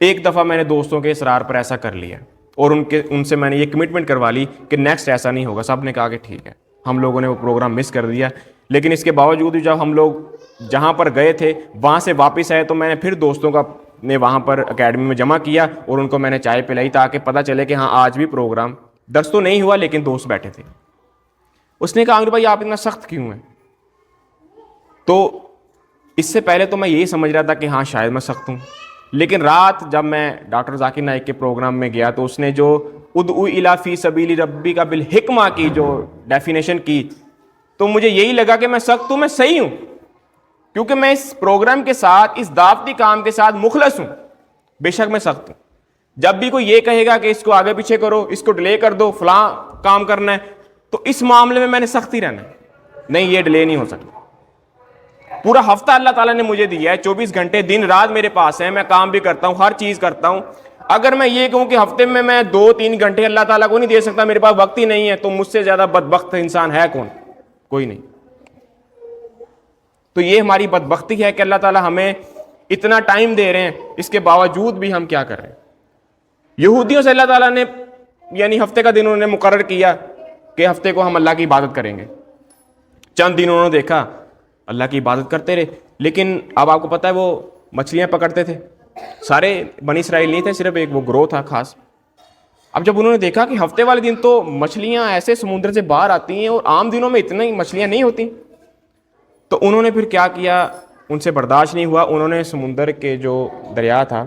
ایک دفعہ میں نے دوستوں کے اصرار پر ایسا کر لیا اور ان سے میں نے یہ کمٹمنٹ کروا لی کہ نیکسٹ ایسا نہیں ہوگا. سب نے کہا کہ ٹھیک ہے. ہم لوگوں نے وہ پروگرام مس کر دیا. لیکن اس کے باوجود جب ہم لوگ جہاں پر گئے تھے وہاں سے واپس آئے تو میں نے پھر دوستوں کا نے وہاں پر اکیڈمی میں جمع کیا اور ان کو میں نے چائے پلائی تاکہ پتہ چلے کہ ہاں آج بھی پروگرام درس تو نہیں ہوا لیکن دوست بیٹھے تھے. اس نے کہا عامر بھائی آپ اتنا سخت کیوں ہیں؟ تو اس سے پہلے تو میں یہی سمجھ رہا تھا کہ ہاں شاید میں سخت ہوں. لیکن رات جب میں ڈاکٹر ذاکر نائک کے پروگرام میں گیا تو اس نے جو ادعو الی فی سبیل ربی کا بالحکمہ کی جو ڈیفینیشن کی تو مجھے یہی لگا کہ میں سخت ہوں، میں صحیح ہوں، کیونکہ میں اس پروگرام کے ساتھ، اس دعوتی کام کے ساتھ مخلص ہوں. بے شک میں سخت ہوں. جب بھی کوئی یہ کہے گا کہ اس کو آگے پیچھے کرو، اس کو ڈیلے کر دو، فلاں کام کرنا ہے، تو اس معاملے میں نے سخت ہی رہنا ہے. نہیں، یہ ڈیلے نہیں ہو سکتا. پورا ہفتہ اللہ تعالیٰ نے مجھے دیا ہے، 24 گھنٹے دن رات میرے پاس ہیں، میں کام بھی کرتا ہوں، ہر چیز کرتا ہوں. اگر میں یہ کہوں کہ ہفتے میں 2-3 گھنٹے اللہ تعالیٰ کو نہیں دے سکتا، میرے پاس وقت ہی نہیں ہے، تو مجھ سے زیادہ بدبخت انسان ہے کون؟ کوئی نہیں۔ تو یہ ہماری بدبختی ہے کہ اللہ تعالیٰ ہمیں اتنا ٹائم دے رہے ہیں، اس کے باوجود بھی ہم کیا کر رہے ہیں؟ یہودیوں سے اللہ تعالیٰ نے یعنی ہفتے کا دن انہوں نے مقرر کیا کہ ہفتے کو ہم اللہ کی عبادت کریں گے، چند دن انہوں نے دیکھا اللہ کی عبادت کرتے رہے، لیکن اب آپ کو پتہ ہے وہ مچھلیاں پکڑتے تھے، سارے بنی اسرائیل نہیں تھے، صرف ایک وہ گروہ تھا خاص۔ اب جب انہوں نے دیکھا کہ ہفتے والے دن تو مچھلیاں ایسے سمندر سے باہر آتی ہیں اور عام دنوں میں اتنی مچھلیاں نہیں ہوتی، تو انہوں نے پھر کیا کیا، ان سے برداشت نہیں ہوا، انہوں نے سمندر کے جو دریا تھا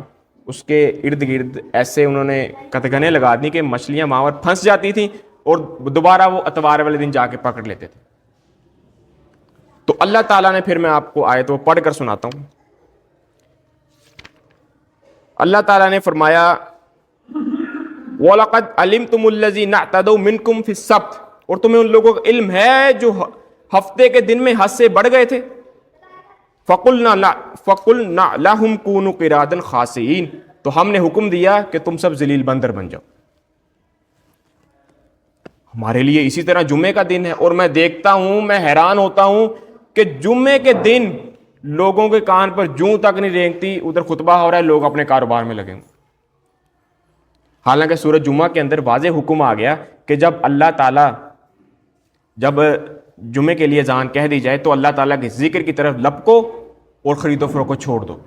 اس کے ارد گرد ایسے انہوں نے قطغنیں لگا دی کہ مچھلیاں وہاں پر پھنس جاتی تھیں اور دوبارہ وہ اتوار والے دن جا کے پکڑ لیتے تھے۔ تو اللہ تعالیٰ نے پھر میں آپ کو آیت وہ پڑھ کر سناتا ہوں۔ اللہ تعالیٰ نے فرمایا وَلَقَدْ عَلِمْتُمُ الَّذِينَ اعْتَدَوْا مِنْكُمْ فِي السَّبْتِ، اور تمہیں ان لوگوں کا علم ہے جو ہفتے کے دن میں حد سے بڑھ گئے تھے۔ فَقُلْنَا لَهُمْ كُونُوا قِرَادًا خَاسِئِينَ، تو ہم نے حکم دیا کہ تم سب ذلیل بندر بن جاؤ۔ ہمارے لیے اسی طرح جمعے کا دن ہے، اور میں دیکھتا ہوں، میں حیران ہوتا ہوں کہ جمعے کے دن لوگوں کے کان پر جوں تک نہیں رینگتی، ادھر خطبہ ہو رہا ہے، لوگ اپنے کاروبار میں لگے ہوئے۔ حالانکہ سورۃ جمعہ کے اندر واضح حکم آ گیا کہ جب اللہ تعالیٰ جب جمعے کے لیے اذان کہہ دی جائے تو اللہ تعالیٰ کے ذکر کی طرف لپکو اور خرید و فروخت کو چھوڑ دو،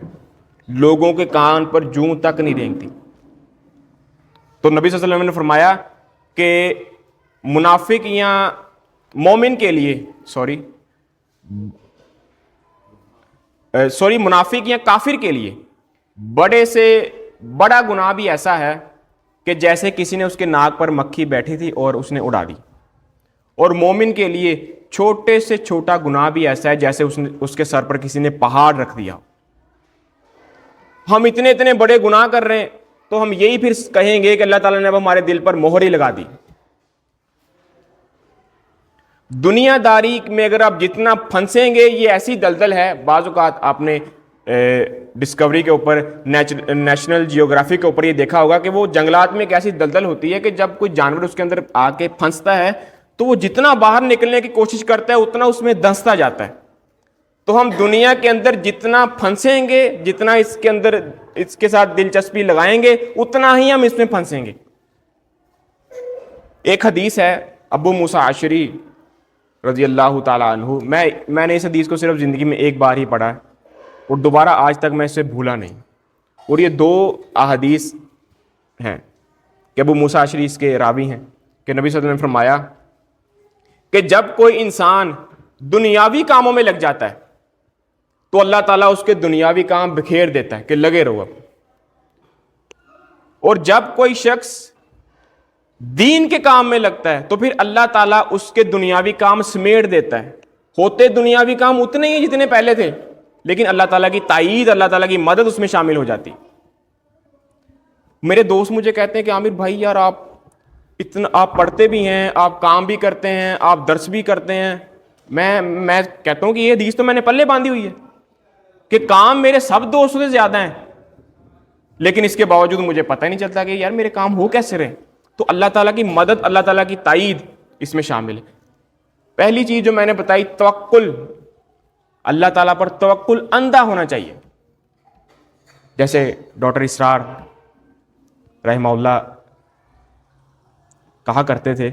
لوگوں کے کان پر جوں تک نہیں رینگتی۔ تو نبی صلی اللہ علیہ وسلم نے فرمایا کہ منافق یا مومن کے لیے منافق یا کافر کے لیے بڑے سے بڑا گناہ بھی ایسا ہے کہ جیسے کسی نے اس کے ناک پر مکھی بیٹھی تھی اور اس نے اڑا دی، اور مومن کے لیے چھوٹے سے چھوٹا گناہ بھی ایسا ہے جیسے اس کے سر پر کسی نے پہاڑ رکھ دیا۔ ہم اتنے بڑے گناہ کر رہے ہیں تو ہم یہی پھر کہیں گے کہ اللہ تعالیٰ نے اب ہمارے دل پر مہر ہی لگا دی۔ دنیا داری میں اگر آپ جتنا پھنسیں گے، یہ ایسی دلدل ہے، بعض اوقات آپ نے ڈسکوری کے اوپر، نیشنل جیوگرافی کے اوپر یہ دیکھا ہوگا کہ وہ جنگلات میں ایک ایسی دلدل ہوتی ہے کہ جب کوئی جانور اس کے اندر آ کے پھنستا ہے تو وہ جتنا باہر نکلنے کی کوشش کرتا ہے اتنا اس میں دھنستا جاتا ہے۔ تو ہم دنیا کے اندر جتنا پھنسیں گے، جتنا اس کے اندر اس کے ساتھ دلچسپی لگائیں گے، اتنا ہی ہم اس میں پھنسیں گے۔ ایک حدیث ہے ابو موسیٰ اشعری رضی اللہ تعالیٰ عنہ، میں نے اس حدیث کو صرف زندگی میں ایک بار ہی پڑھا ہے اور دوبارہ آج تک میں اسے بھولا نہیں، اور یہ 2 احادیث ہیں کہ ابو موسیٰ اشعری اس کے راوی ہیں کہ نبی صلی اللہ علیہ وسلم نے فرمایا کہ جب کوئی انسان دنیاوی کاموں میں لگ جاتا ہے تو اللہ تعالیٰ اس کے دنیاوی کام بکھیر دیتا ہے کہ لگے رہو اب، اور جب کوئی شخص دین کے کام میں لگتا ہے تو پھر اللہ تعالیٰ اس کے دنیاوی کام سمیٹ دیتا ہے۔ ہوتے دنیاوی کام اتنے ہی جتنے پہلے تھے، لیکن اللہ تعالیٰ کی تائید، اللہ تعالیٰ کی مدد اس میں شامل ہو جاتی۔ میرے دوست مجھے کہتے ہیں کہ عامر بھائی یار آپ پڑھتے بھی ہیں، آپ کام بھی کرتے ہیں، آپ درس بھی کرتے ہیں۔ میں کہتا ہوں کہ یہ حدیث تو میں نے پلے باندھی ہوئی ہے کہ کام میرے سب دوستوں سے زیادہ ہیں، لیکن اس کے باوجود مجھے پتہ ہی نہیں چلتا کہ یار میرے کام ہو کیسے رہے۔ تو اللہ تعالیٰ کی مدد، اللہ تعالیٰ کی تائید اس میں شامل ہے۔ پہلی چیز جو میں نے بتائی، توکل، اللہ تعالیٰ پر توکل اندھا ہونا چاہیے۔ جیسے ڈاکٹر اسرار رحمہ اللہ کہا کرتے تھے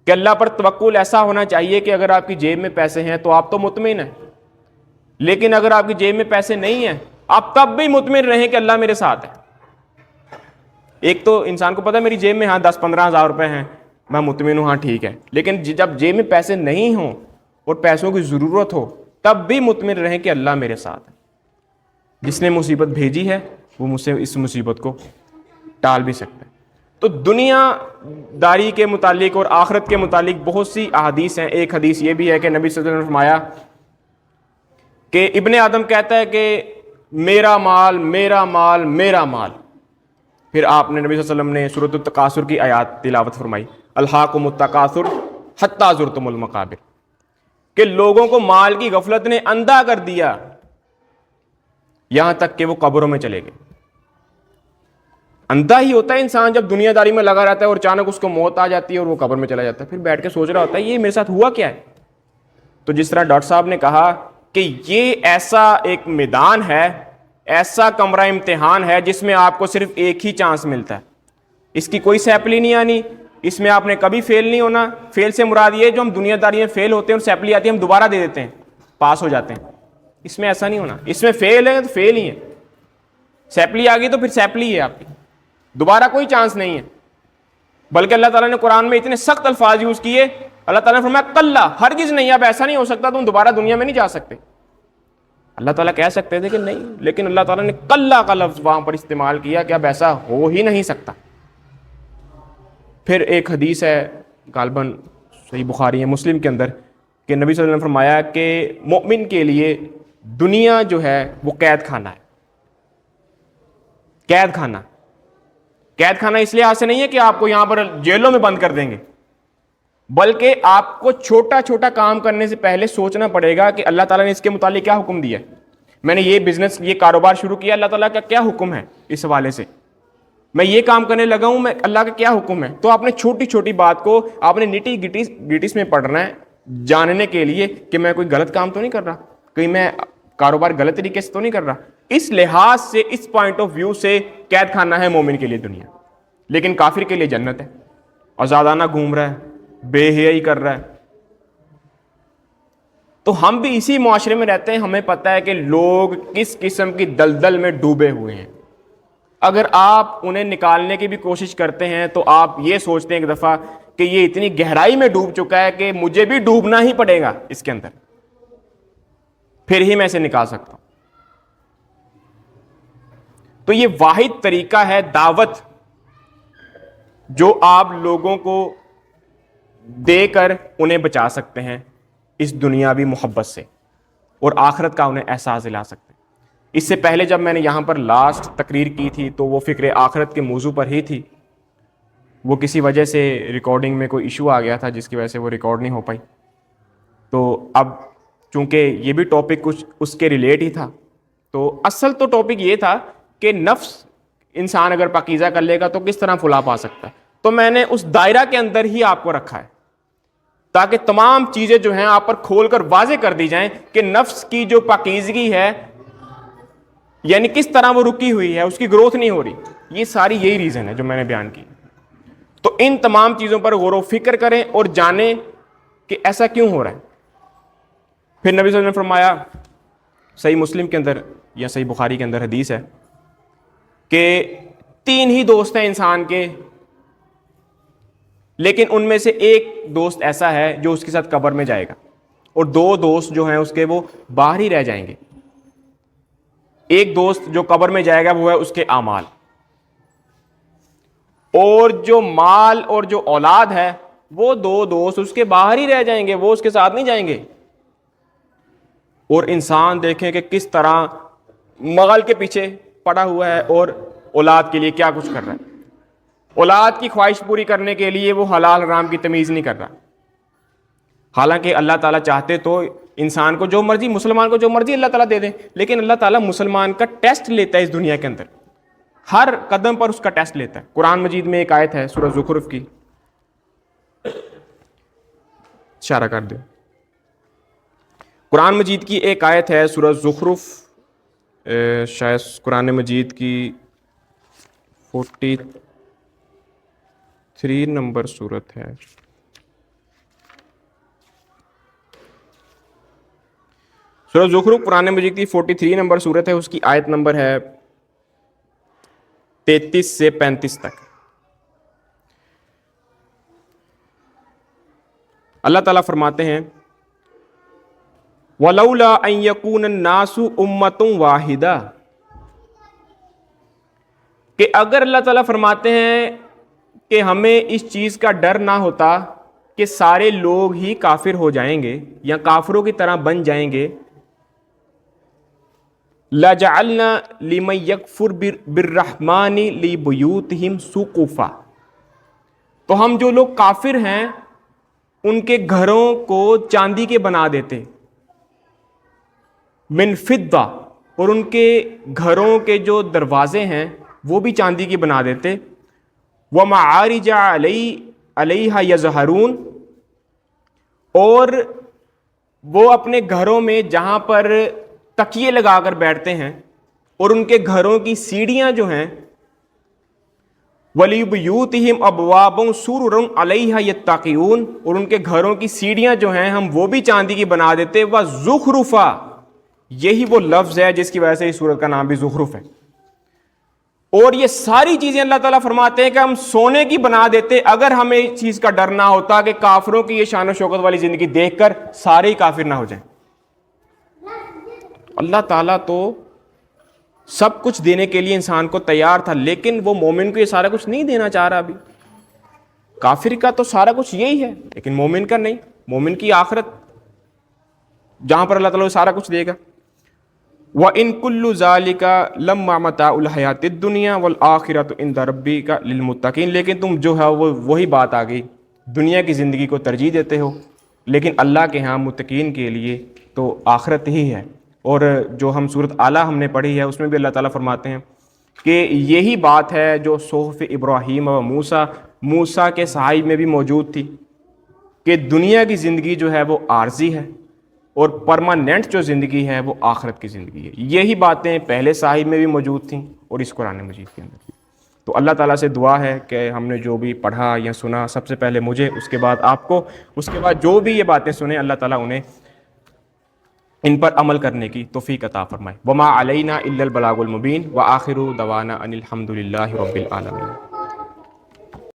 کہ اللہ پر توکل ایسا ہونا چاہیے کہ اگر آپ کی جیب میں پیسے ہیں تو آپ تو مطمئن ہیں، لیکن اگر آپ کی جیب میں پیسے نہیں ہیں آپ تب بھی مطمئن رہیں کہ اللہ میرے ساتھ ہے۔ ایک تو انسان کو پتا ہے میری جیب میں 10-15 ہزار روپے ہیں، میں مطمئن ہوں، ہاں ٹھیک ہے، لیکن جب جیب میں پیسے نہیں ہوں اور پیسوں کی ضرورت ہو تب بھی مطمئن رہیں کہ اللہ میرے ساتھ ہے۔ جس نے مصیبت بھیجی ہے وہ مجھ سے اس مصیبت کو ٹال بھی سکتا ہے۔ تو دنیا داری کے متعلق اور آخرت کے متعلق بہت سی احادیث ہیں۔ ایک حدیث یہ بھی ہے کہ نبی صلی اللہ علیہ وسلم نے فرمایا کہ ابن آدم کہتا ہے کہ میرا مال میرا مال میرا مال۔ پھر آپ نے نبی صلی اللہ علیہ وسلم نے سورۃ التکاثر کی آیات تلاوت فرمائی، الہاکم التکاثر حتی زرتم المقابر، کہ لوگوں کو مال کی غفلت نے اندھا کر دیا یہاں تک کہ وہ قبروں میں چلے گئے۔ اندھا ہی ہوتا ہے انسان جب دنیا داری میں لگا رہتا ہے اور اچانک اس کو موت آ جاتی ہے اور وہ قبر میں چلا جاتا ہے، پھر بیٹھ کے سوچ رہا ہوتا ہے یہ میرے ساتھ ہوا کیا ہے. تو جس طرح ڈاکٹر صاحب نے کہا کہ یہ ایسا ایک میدان ہے، ایسا کمرہ امتحان ہے جس میں آپ کو صرف ایک ہی چانس ملتا ہے، اس کی کوئی سیپلی نہیں آنی، اس میں آپ نے کبھی فیل نہیں ہونا. فیل سے مراد یہ جو ہم دنیا داری میں فیل ہوتے ہیں اور سیپلی آتی ہے ہم دوبارہ دے دیتے ہیں، پاس ہو جاتے ہیں. اس میں ایسا نہیں ہونا، اس میں فیل ہے تو فیل ہی ہے، سیپلی آ گئی تو پھر سیپلی ہے آپ کی، دوبارہ کوئی چانس نہیں ہے. بلکہ اللہ تعالیٰ نے قرآن میں اتنے سخت الفاظ یوز کیے، اللہ تعالیٰ نے فرمایا کلا، ہرگز نہیں، اب ایسا نہیں ہو سکتا، تم دوبارہ دنیا میں نہیں جا سکتے. اللہ تعالیٰ کہہ سکتے تھے کہ نہیں، لیکن اللہ تعالیٰ نے کلا کا لفظ وہاں پر استعمال کیا کہ اب ایسا ہو ہی نہیں سکتا. پھر ایک حدیث ہے غالباً صحیح بخاری ہے مسلم کے اندر کہ نبی صلی اللہ علیہ وسلم نے فرمایا کہ مومن کے لیے دنیا جو ہے وہ قید خانہ ہے. قید خانہ، قید خانہ اس لحاظ سے نہیں ہے کہ آپ کو یہاں پر جیلوں میں بند کر دیں گے، بلکہ آپ کو چھوٹا چھوٹا کام کرنے سے پہلے سوچنا پڑے گا کہ اللہ تعالیٰ نے اس کے متعلق کیا حکم دیا ہے، میں نے یہ بزنس، یہ کاروبار شروع کیا، اللہ تعالیٰ کا کیا حکم ہے اس حوالے سے، میں یہ کام کرنے لگا ہوں، میں اللہ کا کیا حکم ہے. تو آپ نے چھوٹی چھوٹی بات کو آپ نے نٹی گٹیس میں پڑھنا ہے، جاننے کے لیے کہ میں کوئی غلط کام تو نہیں کر رہا، کہیں میں کاروبار غلط طریقے سے تو نہیں کر رہا. اس لحاظ سے، اس پوائنٹ آف ویو سے قید خانہ ہے مومن کے لیے دنیا، لیکن کافر کے لیے جنت ہے. آزادانہ گھوم رہا ہے، بے حیائی کر رہا ہے. تو ہم بھی اسی معاشرے میں رہتے ہیں، ہمیں پتہ ہے کہ لوگ کس قسم کی دلدل میں ڈوبے ہوئے ہیں. اگر آپ انہیں نکالنے کی بھی کوشش کرتے ہیں تو آپ یہ سوچتے ہیں ایک دفعہ کہ یہ اتنی گہرائی میں ڈوب چکا ہے کہ مجھے بھی ڈوبنا ہی پڑے گا اس کے اندر، پھر ہی میں اسے نکال سکتا ہوں. تو یہ واحد طریقہ ہے دعوت جو آپ لوگوں کو دے کر انہیں بچا سکتے ہیں اس دنیاوی محبت سے اور آخرت کا انہیں احساس دلا سکتے ہیں. اس سے پہلے جب میں نے یہاں پر لاسٹ تقریر کی تھی تو وہ فکر آخرت کے موضوع پر ہی تھی، وہ کسی وجہ سے ریکارڈنگ میں کوئی ایشو آ گیا تھا جس کی وجہ سے وہ ریکارڈ نہیں ہو پائی. تو اب چونکہ یہ بھی ٹاپک کچھ اس کے ریلیٹ ہی تھا، تو اصل تو ٹاپک یہ تھا کہ نفس انسان اگر پاکیزہ کر لے گا تو کس طرح فلاح پا سکتا ہے. تو میں نے اس دائرہ کے اندر ہی آپ کو رکھا ہے تاکہ تمام چیزیں جو ہیں آپ پر کھول کر واضح کر دی جائیں کہ نفس کی جو پاکیزگی ہے یعنی کس طرح وہ رکی ہوئی ہے، اس کی گروتھ نہیں ہو رہی. یہ ساری یہی ریزن ہے جو میں نے بیان کی. تو ان تمام چیزوں پر غور و فکر کریں اور جانیں کہ ایسا کیوں ہو رہا ہے. پھر نبی صلی اللہ علیہ وسلم نے فرمایا، صحیح مسلم کے اندر یا صحیح بخاری کے اندر حدیث ہے کہ 3 ہی دوست ہیں انسان کے، لیکن ان میں سے ایک دوست ایسا ہے جو اس کے ساتھ قبر میں جائے گا اور 2 دوست جو ہیں اس کے وہ باہر ہی رہ جائیں گے. ایک دوست جو قبر میں جائے گا وہ ہے اس کے اعمال، اور جو مال اور جو اولاد ہے وہ 2 دوست اس کے باہر ہی رہ جائیں گے، وہ اس کے ساتھ نہیں جائیں گے. اور انسان دیکھیں کہ کس طرح مغل کے پیچھے پڑا ہوا ہے اور اولاد کے لیے کیا کچھ کر رہا ہے. اولاد کی خواہش پوری کرنے کے لیے وہ حلال حرام کی تمیز نہیں کر رہا، حالانکہ اللہ تعالیٰ چاہتے تو انسان کو جو مرضی، مسلمان کو جو مرضی اللہ تعالیٰ دے دیں، لیکن اللہ تعالیٰ مسلمان کا ٹیسٹ لیتا ہے اس دنیا کے اندر، ہر قدم پر اس کا ٹیسٹ لیتا ہے. قرآن مجید میں ایک آیت ہے سورہ زخرف کی، اشارہ کر دو. قرآن مجید کی ایک آیت ہے سورہ زخرف، شاید قرآن مجید کی 43 نمبر سورت ہے. سورہ زخرف قرآن مجید کی 43 نمبر سورت ہے، اس کی آیت نمبر ہے 33 سے 35 تک. اللہ تعالیٰ فرماتے ہیں وَلَوْلَا أَن يَكُونَ النَّاسُ أُمَّةٌ وَاحِدَةٌ، کہ اگر اللہ تعالیٰ فرماتے ہیں کہ ہمیں اس چیز کا ڈر نہ ہوتا کہ سارے لوگ ہی کافر ہو جائیں گے یا کافروں کی طرح بن جائیں گے، لَجَعَلْنَا لِمَن يَكْفُرُ بِالرَّحْمَنِ لِبُيُوتِهِمْ سُقُفًا، تو ہم جو لوگ کافر ہیں ان کے گھروں کو چاندی کے بنا دیتے، من فضہ، اور ان کے گھروں کے جو دروازے ہیں وہ بھی چاندی کی بنا دیتے. وَمَعَارِجَ عَلَيْهَا يَظْهَرُونَ، اور وہ اپنے گھروں میں جہاں پر تکیے لگا کر بیٹھتے ہیں اور ان کے گھروں کی سیڑھیاں جو ہیں وَلِبُيُوتِهِمْ أَبْوَابٌ سُرُرٌ عَلَيْهَا يَتَّقِيُونَ، اور ان کے گھروں کی سیڑھیاں جو ہیں ہم وہ بھی چاندی کی بنا دیتے. وَزُخْرُفًا، یہی وہ لفظ ہے جس کی وجہ سے اس سورت کا نام بھی زخرف ہے. اور یہ ساری چیزیں اللہ تعالیٰ فرماتے ہیں کہ ہم سونے کی بنا دیتے اگر ہمیں اس چیز کا ڈر نہ ہوتا کہ کافروں کی یہ شان و شوکت والی زندگی دیکھ کر سارے ہی کافر نہ ہو جائیں. اللہ تعالیٰ تو سب کچھ دینے کے لیے انسان کو تیار تھا، لیکن وہ مومن کو یہ سارا کچھ نہیں دینا چاہ رہا. ابھی کافر کا تو سارا کچھ یہی ہے لیکن مومن کا نہیں. مومن کی آخرت جہاں پر اللہ تعالیٰ سارا کچھ دے گا. وَإِن كُلُّ ذَلِكَ لَمَّا مَتَاعُ الْحَيَاةِ الدُّنْيَا وَالْآخِرَةُ عِندَ رَبِّكَ لِلْمُتَّقِينَ، لیکن تم جو ہے وہی بات آ گئی، دنیا کی زندگی کو ترجیح دیتے ہو لیکن اللہ کے ہاں متقین کے لیے تو آخرت ہی ہے. اور جو ہم سورۃ اعلیٰ ہم نے پڑھی ہے اس میں بھی اللہ تعالیٰ فرماتے ہیں کہ یہی بات ہے جو صحف ابراہیم و موسیٰ کے صحائف میں بھی موجود تھی کہ دنیا کی زندگی جو ہے وہ عارضی ہے اور پرماننٹ جو زندگی ہے وہ آخرت کی زندگی ہے. یہی باتیں پہلے صحائف میں بھی موجود تھیں اور اس قرآن مجید کے اندر بھی. تو اللہ تعالیٰ سے دعا ہے کہ ہم نے جو بھی پڑھا یا سنا، سب سے پہلے مجھے، اس کے بعد آپ کو، اس کے بعد جو بھی یہ باتیں سنیں، اللہ تعالیٰ انہیں ان پر عمل کرنے کی توفیق عطا فرمائے. وما علینا الا البلاغ المبین وآخر دعوانا ان الحمد للہ رب العالمین.